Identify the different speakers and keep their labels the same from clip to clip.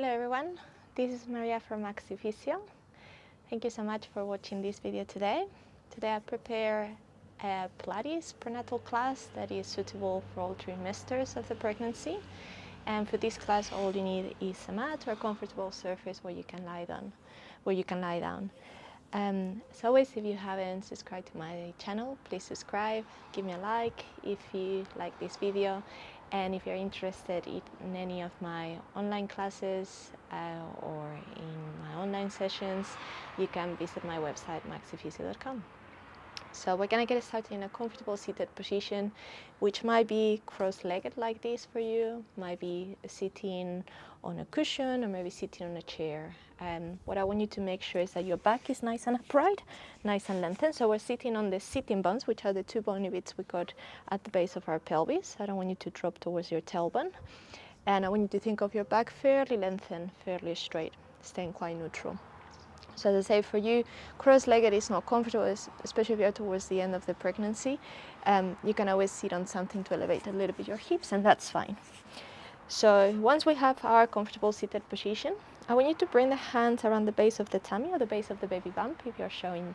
Speaker 1: Hello everyone, this is Maria from Maxifisio. Thank you so much for watching this video today. Today I prepare a Pilates prenatal class that is suitable for all trimesters of the pregnancy. And for this class all you need is a mat or a comfortable surface where you can lie down. As always, if you haven't subscribed to my channel, please subscribe, give me a like if you like this video, and if you're interested in any of my online classes or in my online sessions, you can visit my website maxifisio.com. So we're going to get started in a comfortable seated position, which might be cross-legged like this for you, might be sitting on a cushion, or maybe sitting on a chair. What I want you to make sure is that your back is nice and upright, nice and lengthened. So we're sitting on the sitting bones, which are the two bony bits we got at the base of our pelvis. I don't want you to drop towards your tailbone. And I want you to think of your back fairly lengthened, fairly straight, staying quite neutral. So as I say, for you, cross-legged is not comfortable, especially if you're towards the end of the pregnancy. You can always sit on something to elevate a little bit your hips, and that's fine. So once we have our comfortable seated position, I want you to bring the hands around the base of the tummy or the base of the baby bump if you're showing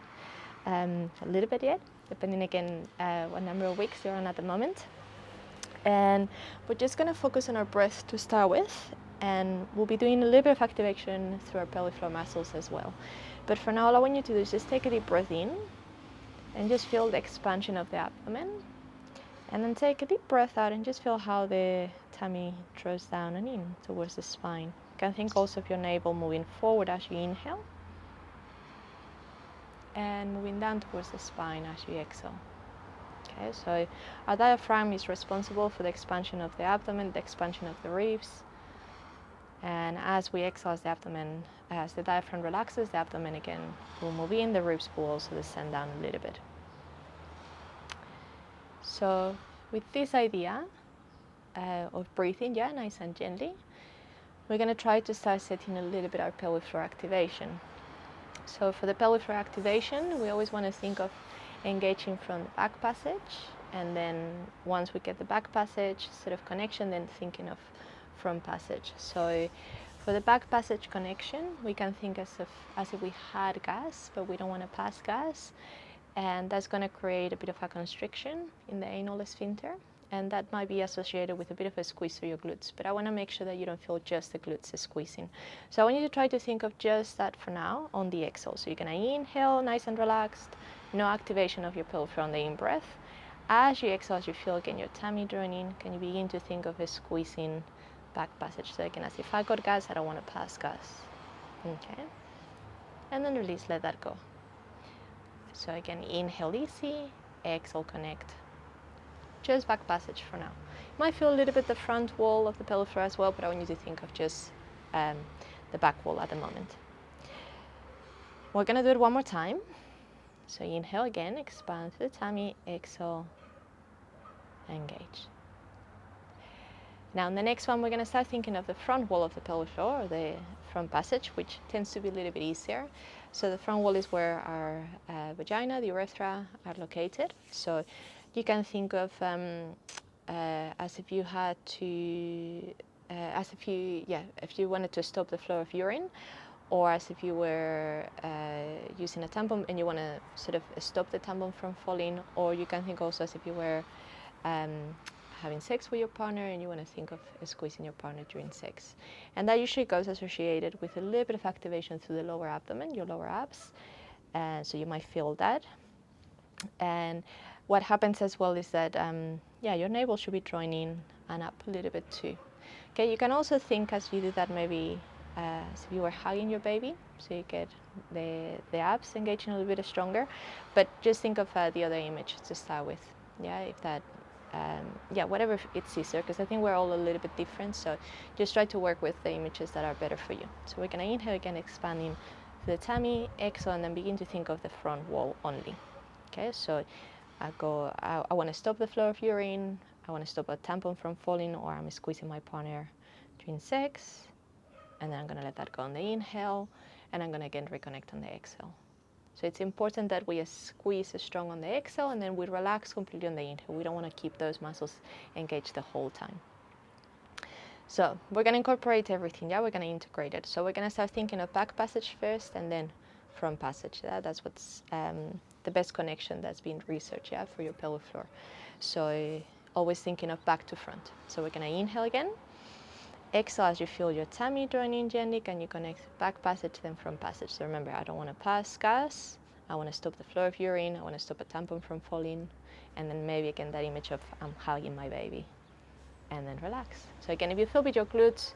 Speaker 1: a little bit yet, depending again what number of weeks you're on at the moment. And we're just going to focus on our breath to start with, and we'll be doing a little bit of activation through our pelvic floor muscles as well. But for now, all I want you to do is just take a deep breath in and just feel the expansion of the abdomen. And then take a deep breath out and just feel how the tummy draws down and in towards the spine. You can think also of your navel moving forward as you inhale and moving down towards the spine as you exhale. Okay, so our diaphragm is responsible for the expansion of the abdomen, the expansion of the ribs. And as we exhale, as the diaphragm relaxes, the abdomen again will move in, the ribs will also descend down a little bit. So with this idea of breathing, nice and gently, we're going to try to start setting a little bit our pelvic floor activation. So for the pelvic floor activation, we always want to think of engaging from the back passage, and then once we get the back passage sort of connection, then thinking of front passage. So for the back passage connection, we can think as if we had gas, but we don't want to pass gas, and that's going to create a bit of a constriction in the anal sphincter, and that might be associated with a bit of a squeeze through your glutes. But I want to make sure that you don't feel just the glutes squeezing. So I want you to try to think of just that for now on the exhale. So you're going to inhale nice and relaxed, no activation of your pelvic floor on the in-breath. As you exhale, as you feel again your tummy drawing in, can you begin to think of a squeezing back passage? So again, as if I got gas, I don't want to pass gas. Okay. And then release, let that go. So again, inhale easy, exhale connect. Just back passage for now. You might feel a little bit the front wall of the pelvic floor as well, but I want you to think of just the back wall at the moment. We're going to do it one more time. So inhale again, expand through the tummy, exhale, engage. Now in the next one, we're going to start thinking of the front wall of the pelvic floor, or the front passage, which tends to be a little bit easier. So the front wall is where our vagina, the urethra, are located. So you can think of as if you had to, if you wanted to stop the flow of urine, or as if you were using a tampon and you want to sort of stop the tampon from falling, or you can think also as if you were having sex with your partner and you want to think of squeezing your partner during sex. And that usually goes associated with a little bit of activation through the lower abdomen, your lower abs. So you might feel that. And what happens as well is that, your navel should be drawing in and up a little bit too. Okay, you can also think as you do that maybe as if you were hugging your baby, so you get the abs engaging a little bit stronger. But just think of the other image to start with. Yeah, if that, whatever it's easier, because I think we're all a little bit different. So just try to work with the images that are better for you. So we're going to inhale again, expanding the tummy, exhale, and then begin to think of the front wall only. Okay, so I want to stop the flow of urine, I want to stop a tampon from falling, or I'm squeezing my partner during sex, and then I'm going to let that go on the inhale, and I'm going to again reconnect on the exhale. So it's important that we squeeze strong on the exhale, and then we relax completely on the inhale. We don't want to keep those muscles engaged the whole time. So we're going to incorporate everything, yeah? We're going to integrate it. So we're going to start thinking of back passage first and then front passage. Yeah? That's what's the best connection that's been researched, yeah, for your pelvic floor. So always thinking of back to front. So we're going to inhale again. Exhale as you feel your tummy joining gently. Can you connect back passage, then front passage? So remember, I don't want to pass gas. I want to stop the flow of urine. I want to stop a tampon from falling. And then maybe again that image of I'm hugging my baby. And then relax. So again, if you feel with your glutes,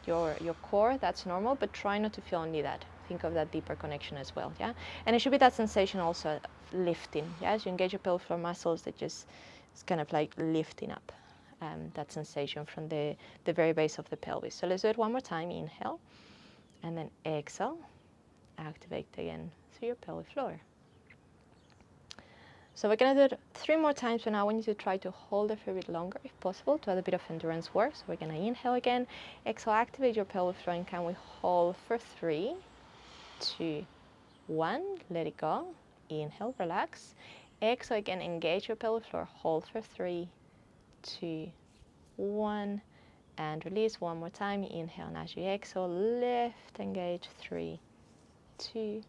Speaker 1: your core, that's normal, but try not to feel only that. Think of that deeper connection as well, yeah? And it should be that sensation also lifting, yeah? As you engage your pelvic floor muscles, that just, it's kind of like lifting up. That sensation from the very base of the pelvis. So let's do it one more time. Inhale, and then exhale. Activate again through your pelvic floor. So we're going to do it 3 more times, but now I want you to try to hold it for a bit longer if possible to add a bit of endurance work. So we're going to inhale again. Exhale, activate your pelvic floor, and can we hold for 3, 2, 1. Let it go. Inhale, relax. Exhale again, engage your pelvic floor. Hold for 3, 2, 1, and release one more time. Inhale, and as you exhale, lift, engage. 3, 2,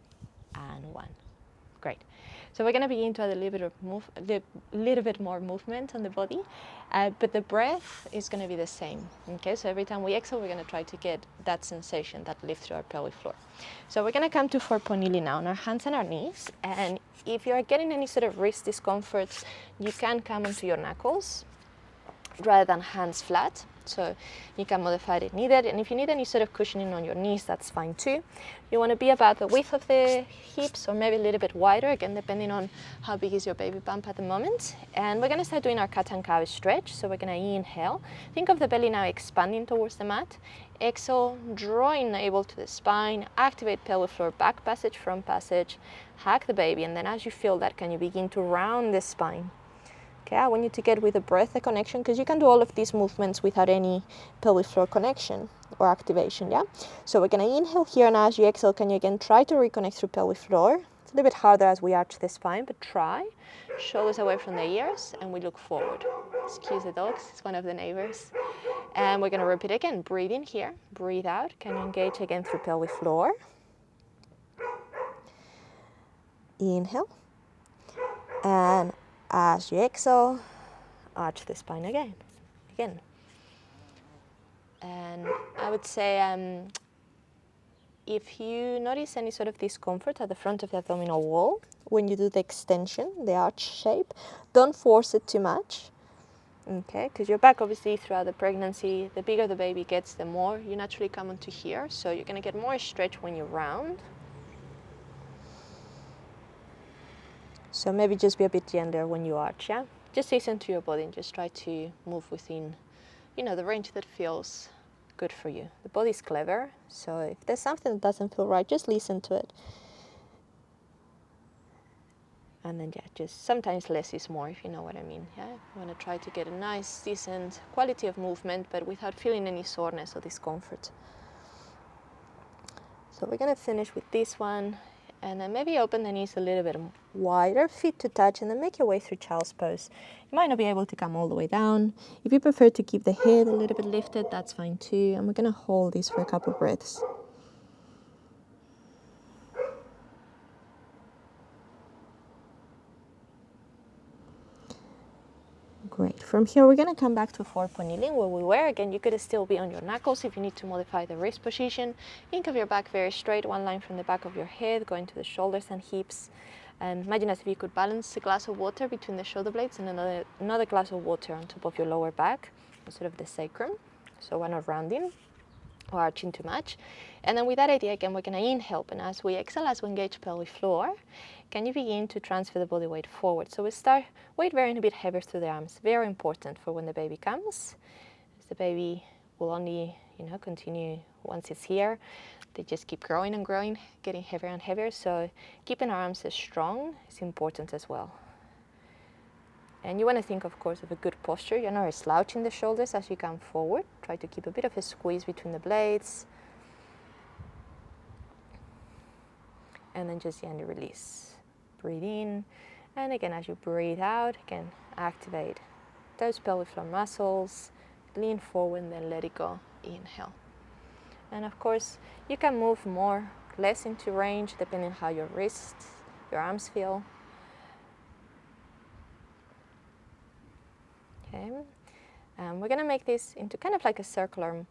Speaker 1: and 1. Great. So we're going to begin to add a little bit more movement on the body, but the breath is going to be the same. Okay, so every time we exhale, we're going to try to get that sensation, that lift through our pelvic floor. So we're going to come to forward kneeling now on our hands and our knees, and if you're getting any sort of wrist discomfort, you can come onto your knuckles rather than hands flat. So you can modify it if needed, and if you need any sort of cushioning on your knees, that's fine too. You want to be about the width of the hips, or maybe a little bit wider, again depending on how big is your baby bump at the moment. And we're going to start doing our cat and cow stretch. So we're going to inhale, think of the belly now expanding towards the mat. Exhale, drawing navel to the spine, activate pelvic floor, back passage, front passage, hug the baby, and then as you feel that, can you begin to round the spine. Okay, I want you to get with the breath the connection, because you can do all of these movements without any pelvic floor connection or activation, yeah? So we're going to inhale here, and as you exhale, can you again try to reconnect through pelvic floor? It's a little bit harder as we arch the spine, but try. Shoulders away from the ears, and we look forward. Excuse the dogs, it's one of the neighbors. And we're going to repeat again. Breathe in here, breathe out. Can you engage again through pelvic floor? Inhale. And as you exhale, arch the spine again. And I would say if you notice any sort of discomfort at the front of the abdominal wall when you do the extension, the arch shape, don't force it too much, okay? Because your back, obviously, throughout the pregnancy, the bigger the baby gets, the more you naturally come onto here. So you're going to get more stretch when you round. So maybe just be a bit gentler when you arch, yeah? Just listen to your body and just try to move within, the range that feels good for you. The body's clever, so if there's something that doesn't feel right, just listen to it. And then, yeah, just sometimes less is more, if you know what I mean. Yeah, you want to try to get a nice, decent quality of movement, but without feeling any soreness or discomfort. So we're going to finish with this one. And then maybe open the knees a little bit wider, feet to touch, and then make your way through child's pose. You might not be able to come all the way down. If you prefer to keep the head a little bit lifted, that's fine too. And we're going to hold this for a couple breaths. Great. From here, we're going to come back to forward kneeling where we were. Again, you could still be on your knuckles if you need to modify the wrist position. Think of your back very straight, one line from the back of your head, going to the shoulders and hips. And imagine as if you could balance a glass of water between the shoulder blades and another glass of water on top of your lower back, instead of the sacrum. So we're not rounding or arching too much. And then with that idea, again, we're going to inhale. And as we exhale, as we engage pelvic floor, can you begin to transfer the body weight forward? So we start weight bearing a bit heavier through the arms. Very important for when the baby comes. As the baby will only, continue once it's here. They just keep growing and growing, getting heavier and heavier. So keeping our arms strong is important as well. And you want to think, of course, of a good posture. You're not slouching the shoulders as you come forward. Try to keep a bit of a squeeze between the blades. And then just gently release. Breathe in. And again, as you breathe out, again, activate those pelvic floor muscles. lean forward and then let it go. Inhale. And of course, you can move more, less into range, depending on how your wrists, your arms feel. Okay. We're going to make this into kind of like a circular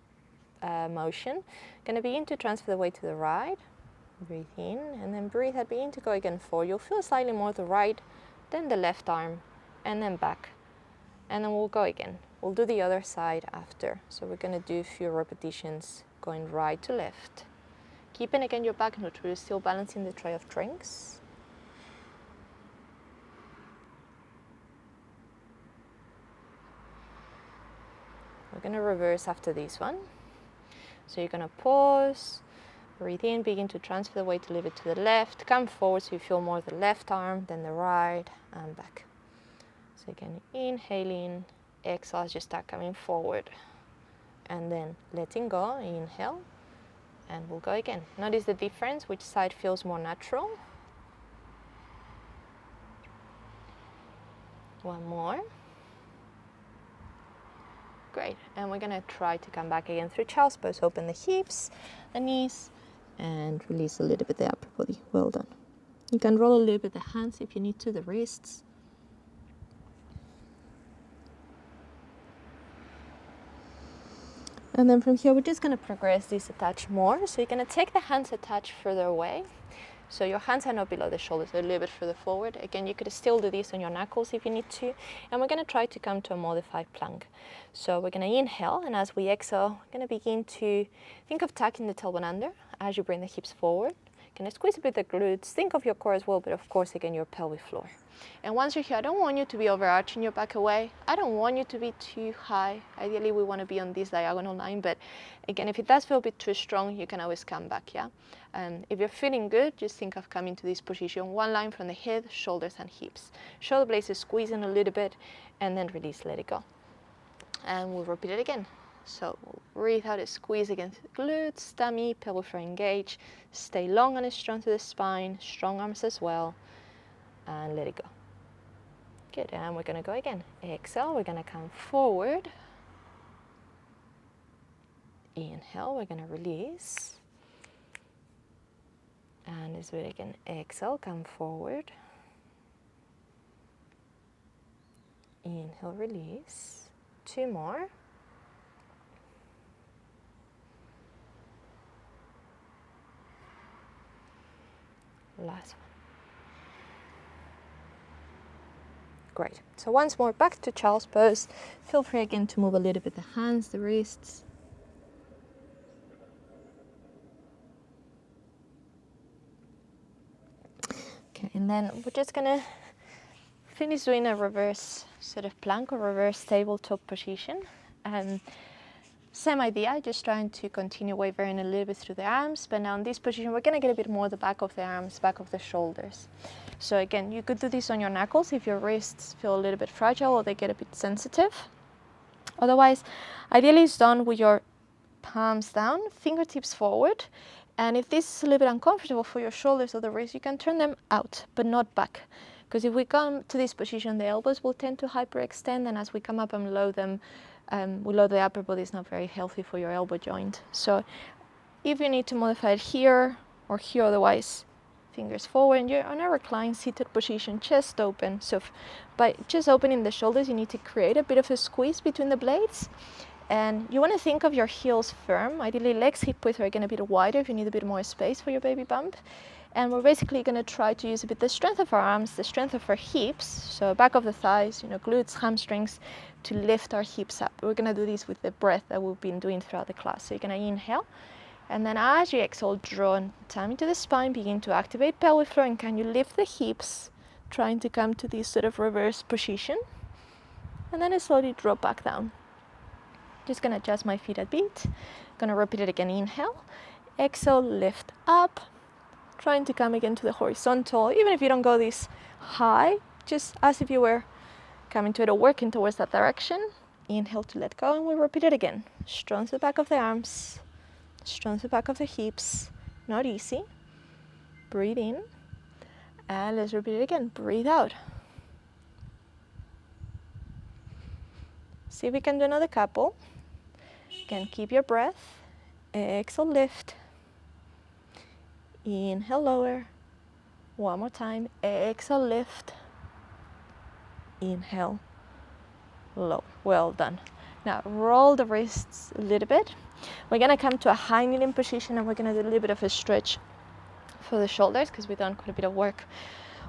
Speaker 1: motion. Going to begin to transfer the weight to the right. Breathe in, and then breathe out, begin to go again forward. You'll feel slightly more the right, then the left arm, and then back. And then we'll go again. We'll do the other side after. So we're going to do a few repetitions going right to left. Keeping again your back neutral, still balancing the tray of drinks. We're going to reverse after this one. So you're going to pause, breathe in, begin to transfer the weight a little bit to the left, come forward so you feel more the left arm, then the right, and back. So again, inhale in, exhale as you start coming forward. And then letting go, inhale, and we'll go again. Notice the difference, which side feels more natural. One more. Great, and we're gonna try to come back again through child's pose. Open the hips, the knees, and release a little bit the upper body. Well done. You can roll a little bit the hands if you need to, the wrists. And then from here, we're just gonna progress this attach more. So you're gonna take the hands attached further away. So your hands are not below the shoulders, they're a little bit further forward. Again, you could still do this on your knuckles if you need to. And we're gonna try to come to a modified plank. So we're gonna inhale, and as we exhale, we're gonna begin to think of tucking the tailbone under as you bring the hips forward. Gonna squeeze a bit the glutes, think of your core as well, but of course, again, your pelvic floor. And once you're here, I don't want you to be overarching your back away. I don't want you to be too high. Ideally, we want to be on this diagonal line, but again, if it does feel a bit too strong, you can always come back, yeah? If you're feeling good, just think of coming to this position. One line from the head, shoulders, and hips. Shoulder blades squeezing a little bit, and then release, let it go. And we'll repeat it again. So we'll breathe out, squeeze against the glutes, tummy, pelvic floor engage. Stay long and strong to the spine, strong arms as well, and let it go. Good, and we're gonna go again. Exhale, we're gonna come forward. Inhale, we're gonna release. And let's do it again. Exhale, come forward. Inhale, release. Two more. Last one. Great. So once more, back to child's pose. Feel free again to move a little bit the hands, the wrists. Okay, and then we're just gonna finish doing a reverse sort of plank or reverse tabletop position. Same idea, just trying to continue wavering a little bit through the arms, but now in this position we're gonna get a bit more the back of the arms, back of the shoulders. So again, you could do this on your knuckles if your wrists feel a little bit fragile or they get a bit sensitive. Otherwise, ideally it's done with your palms down, fingertips forward, and if this is a little bit uncomfortable for your shoulders or the wrists, you can turn them out, but not back. Because if we come to this position, the elbows will tend to hyperextend, and as we come up and lower them, we load the upper body, is not very healthy for your elbow joint. So if you need to modify it here or here, otherwise, fingers forward, and you're on a reclined seated position, chest open. So by just opening the shoulders, you need to create a bit of a squeeze between the blades. And you want to think of your heels firm. Ideally, legs hip width are going to be a bit wider if you need a bit more space for your baby bump. And we're basically going to try to use a bit the strength of our arms, the strength of our hips, so back of the thighs, glutes, hamstrings, to lift our hips up. We're going to do this with the breath that we've been doing throughout the class. So you're going to inhale, and then as you exhale, draw tummy to the spine, begin to activate pelvic floor, and can you lift the hips, trying to come to this sort of reverse position, and then I slowly drop back down. Just going to adjust my feet a bit. Going to repeat it again. Inhale, exhale, lift up. Trying to come again to the horizontal, even if you don't go this high, just as if you were coming to it or working towards that direction. Inhale to let go, and we'll repeat it again. Strong to the back of the arms, strong to the back of the hips, not easy. Breathe in, and let's repeat it again. Breathe out. See if we can do another couple. Again, keep your breath. Exhale, lift. Inhale, lower. One more time. Exhale, lift. Inhale, low. Well done. Now roll the wrists a little bit. We're gonna come to a high kneeling position and we're gonna do a little bit of a stretch for the shoulders because we've done quite a bit of work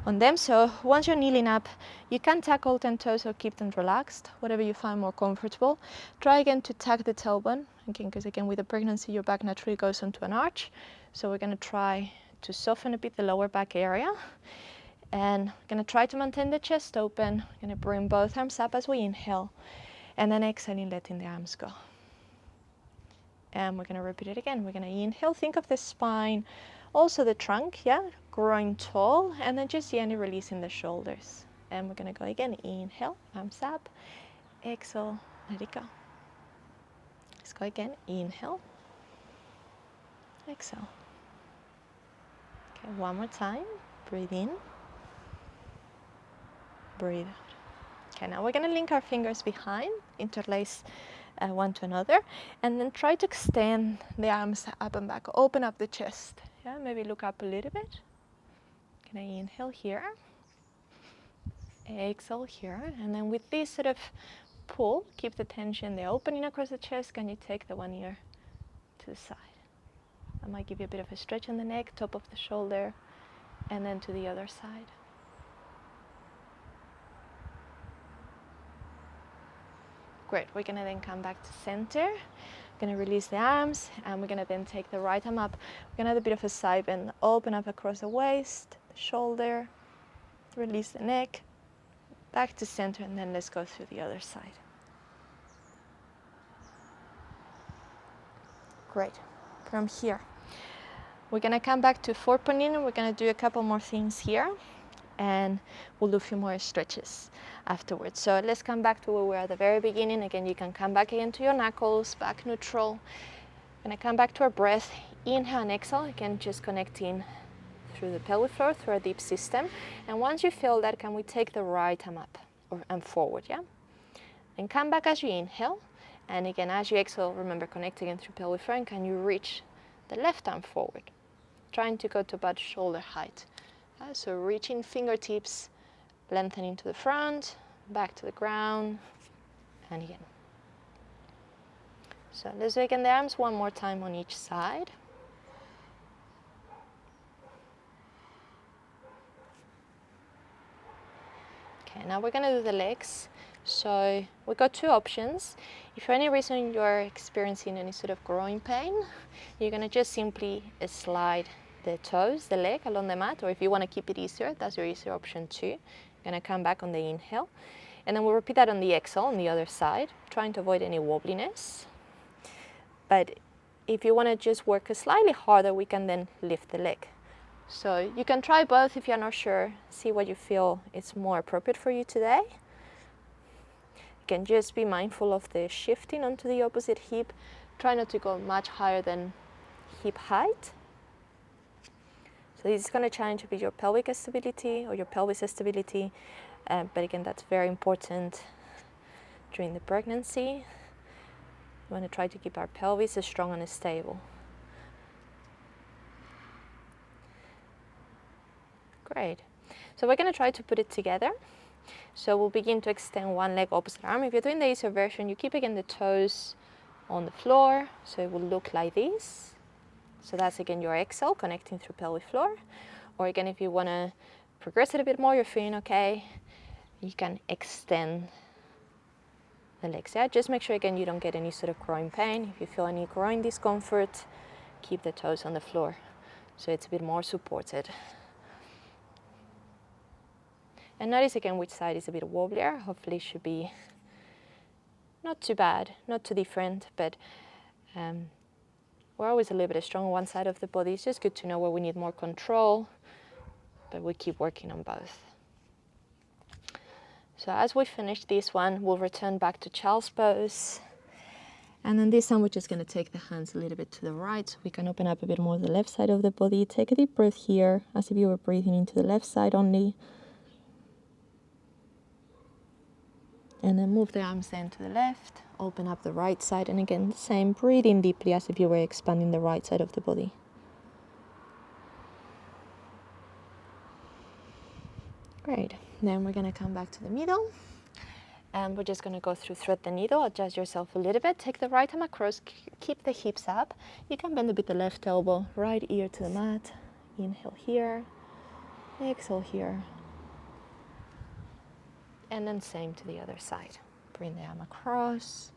Speaker 1: on them. So once you're kneeling up, you can tuck all 10 toes or keep them relaxed, whatever you find more comfortable. Try again to tuck the tailbone, again, because again with the pregnancy your back naturally goes onto an arch. So we're gonna try to soften a bit the lower back area. And we're gonna try to maintain the chest open. We're gonna bring both arms up as we inhale. And then exhaling, letting the arms go. And we're going to repeat it again. We're going to inhale, think of the spine, also the trunk, yeah, growing tall, and then just gently releasing the shoulders. And we're going to go again. Inhale, arms up, exhale, let it go. Let's go again. Inhale, exhale. Okay, one more time. Breathe in, breathe out. Okay, now we're going to link our fingers behind, interlace one to another, and then try to extend the arms up and back. Open up the chest. Yeah, maybe look up a little bit. Can I inhale here? Exhale here. And then with this sort of pull, keep the tension, the opening across the chest. Can you take the one ear to the side? I might give you a bit of a stretch on the neck, top of the shoulder, and then to the other side. Great, we're gonna then come back to center. We're gonna release the arms and we're gonna then take the right arm up. We're gonna have a bit of a side bend, open up across the waist, the shoulder, release the neck, back to center, and then let's go through the other side. Great, from here, we're gonna come back to forward point in and we're gonna do a couple more things here. And we'll do a few more stretches afterwards. So let's come back to where we were at the very beginning. Again, you can come back again to your knuckles, back neutral. Gonna come back to our breath. Inhale and exhale. Again, just connecting through the pelvic floor, through our deep system. And once you feel that, can we take the right arm up and forward, yeah? And come back as you inhale. And again, as you exhale, remember connecting again through pelvic floor. And can you reach the left arm forward? Trying to go to about shoulder height. So reaching fingertips, lengthening to the front, back to the ground, and again. So let's do again the arms one more time on each side. Okay, now we're going to do the legs. So we've got two options. If for any reason you're experiencing any sort of growing pain, you're going to just simply slide the toes, the leg along the mat, or if you want to keep it easier, that's your easier option too. You're going to come back on the inhale, and then we'll repeat that on the exhale on the other side, trying to avoid any wobbliness. But if you want to just work slightly harder, we can then lift the leg. So you can try both if you're not sure, see what you feel is more appropriate for you today. You can just be mindful of the shifting onto the opposite hip. Try not to go much higher than hip height. So this is going to challenge a bit your pelvic stability or your pelvis stability, but again, that's very important during the pregnancy. We want to try to keep our pelvis strong and stable. Great. So we're going to try to put it together. So we'll begin to extend one leg opposite arm. If you're doing the easier version, you keep again the toes on the floor, so it will look like this. So that's again your exhale, connecting through pelvic floor. Or again, if you want to progress it a bit more, you're feeling okay, you can extend the legs. Yeah, just make sure again you don't get any sort of groin pain. If you feel any groin discomfort, keep the toes on the floor so it's a bit more supported. And notice again which side is a bit wobblier. Hopefully it should be not too bad, not too different, but we're always a little bit strong on one side of the body. It's just good to know where we need more control, but we keep working on both. So as we finish this one, we'll return back to child's pose. And then this time we're just going to take the hands a little bit to the right so we can open up a bit more the left side of the body. Take a deep breath here as if you were breathing into the left side only. And then move the arms then to the left, open up the right side, and again, the same, breathe in deeply as if you were expanding the right side of the body. Great, then we're gonna come back to the middle, and we're just gonna go through thread the needle, adjust yourself a little bit, take the right arm across, keep the hips up. You can bend a bit the left elbow, right ear to the mat, inhale here, exhale here, and then same to the other side. Bring the arm across,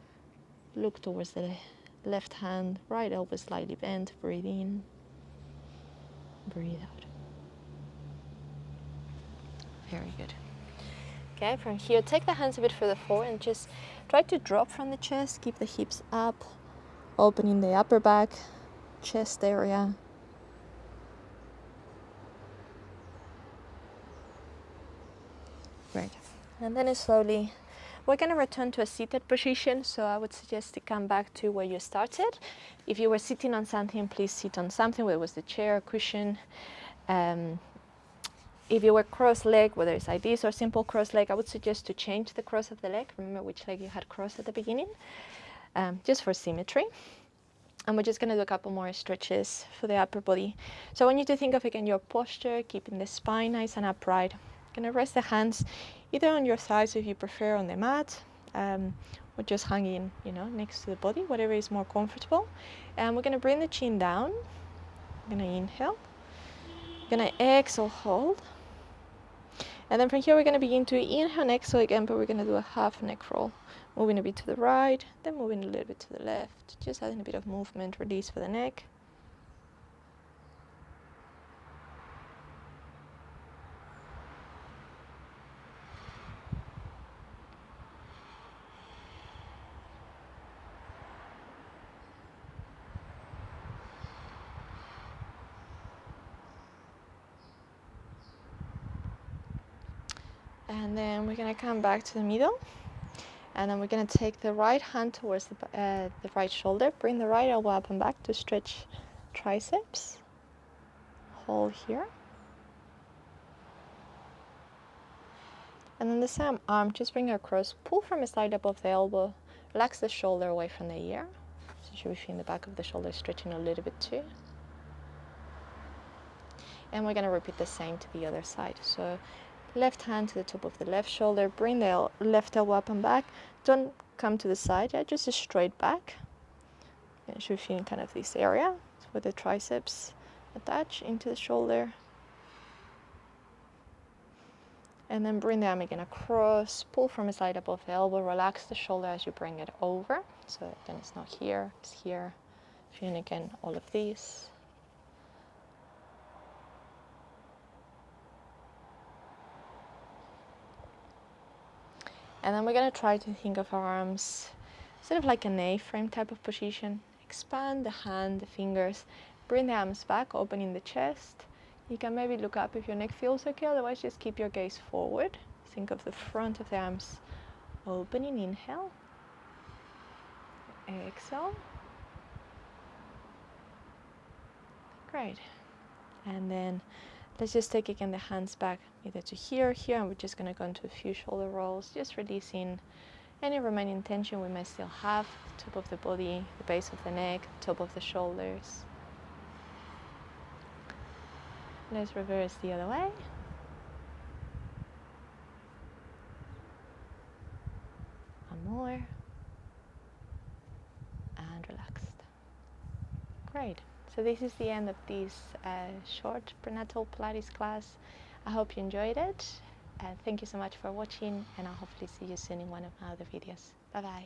Speaker 1: look towards the left hand, right elbow slightly bent, breathe in, breathe out. Very good. Okay, from here, take the hands a bit further forward and just try to drop from the chest, keep the hips up, opening the upper back, chest area. Great. And then slowly, we're going to return to a seated position, so I would suggest to come back to where you started. If you were sitting on something, please sit on something, whether it was the chair or cushion. If you were cross-leg, whether it's like this or simple cross-leg, I would suggest to change the cross of the leg. Remember which leg you had crossed at the beginning, just for symmetry. And we're just going to do a couple more stretches for the upper body. So I want you to think of, again, your posture, keeping the spine nice and upright. You're going to rest the hands either on your thighs, if you prefer, on the mat, or just hanging, next to the body, whatever is more comfortable. And we're going to bring the chin down. I'm going to inhale. We're going to exhale, hold. And then from here, we're going to begin to inhale and exhale again, but we're going to do a half neck roll. Moving a bit to the right, then moving a little bit to the left. Just adding a bit of movement, release for the neck. And then we're going to come back to the middle. And then we're going to take the right hand towards the right shoulder. Bring the right elbow up and back to stretch triceps. Hold here. And then the same arm, just bring it across. Pull from a side above the elbow. Relax the shoulder away from the ear. So you should be feeling the back of the shoulder stretching a little bit too. And we're going to repeat the same to the other side. So left hand to the top of the left shoulder, bring the left elbow up and back. Don't come to the side, just straight back. You should be feeling kind of this area where the triceps attach into the shoulder. And then bring the arm again across, pull from a side above the elbow, relax the shoulder as you bring it over. So then it's not here, it's here. Feeling again all of these. And then we're going to try to think of our arms sort of like an A-frame type of position. Expand the hand, the fingers, bring the arms back, opening the chest. You can maybe look up if your neck feels okay, otherwise just keep your gaze forward. Think of the front of the arms opening, inhale, exhale. Great. And then let's just take again the hands back either to here, and we're just going to go into a few shoulder rolls, just releasing any remaining tension we may still have. Top of the body, the base of the neck, top of the shoulders. Let's reverse the other way. One more. And relaxed. Great. So this is the end of this short prenatal Pilates class. I hope you enjoyed it. Thank you so much for watching, and I'll hopefully see you soon in one of my other videos. Bye bye.